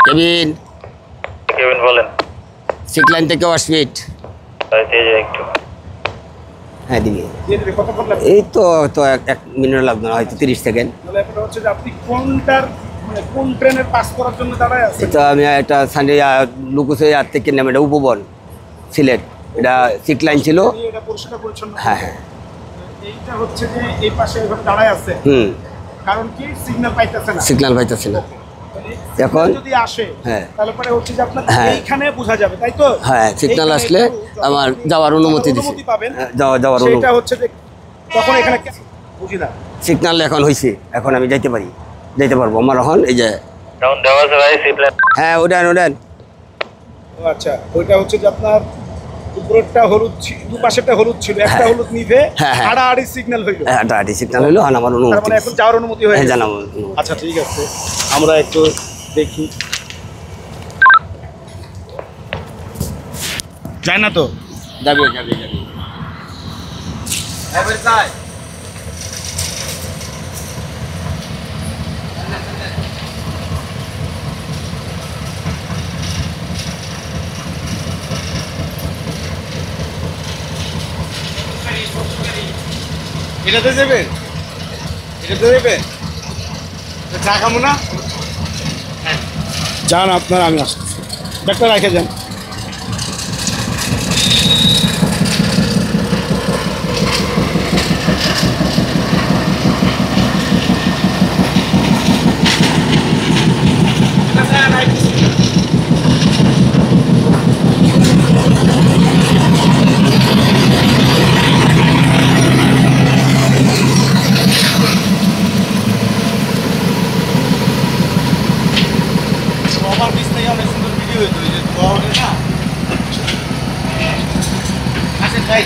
Cabin cabin বলেন। Sick line থেকে 10 minute. দিয়ে যাই একটু। হ্যাঁ দিবি। দিয়ে দিবে কতক্ষণ লাগবে? এই তো তো 1 মিনিট লাগবে না, হয়তো 30 সেকেন্ড। তাহলে এটা হচ্ছে যে আপনি কোনটার মানে কোন ট্রেনের পাস করার জন্য দাঁড়ায় আছেন? এটা আমি একটা সানডে লুকুসে আর থেকে নামে এটা উপবন সিলেট, এটা সিক লাইন ছিল। এটা পরিষ্কার পরিচ্ছন্ন। হ্যাঁ হ্যাঁ। এইটা হচ্ছে যে এই পাশে এভাবে দাঁড়ায় আছে, কারণ কি সিগন্যাল পাইতেছে না। সিগন্যাল পাইতেছে না এখন। যদি আসে হ্যাঁ তাহলে পরে হচ্ছে যে আপনার হ্যাঁ এইখানে বোঝা যাবে, তাই তো? হ্যাঁ, সিগন্যাল এইখানে আসলে একটু আমার যাওয়ার অনুমতি দিছে। পাবেন, যাওয়ার সেটা অনুমতি। হচ্ছে যে তখন এখানে বুঝি না সিগন্যাল এখন হয়েছে, এখন আমি যাইতে পারবো আমার এখন এই যে রাউন্ড দেওয়া আছে ভাই সিপ্লেন। হ্যাঁ উড়ান। ও আচ্ছা, ওইটা হচ্ছে যে আপনার উপরেরটা হলুদ ছিল, দুপাশেরটা হলুদ ছিল, একটা হলুদ নিভে হ্যাঁ, হ্যাঁ। আড়াআড়ি সিগন্যাল হইলো। হ্যাঁ আটি সিগন্যাল হইলো, আর আমার তার অনুমতি মানে এখন যাওয়ার অনুমতি হয়ে হ্যাঁ গেছে। জানাবো। আচ্ছা ঠিক আছে, আমরা একটু দেখি। যায় না তো? যাবে। এটাতে দেবেন? এটাতে দেবেন? চা খাবো না? যান আপনার, আমি আসতেছি। ব্যাগটা রেখে যান। অফিস থেকে অনেক সুন্দর ভিডিও হইতো, এই যে না। আচ্ছা তাই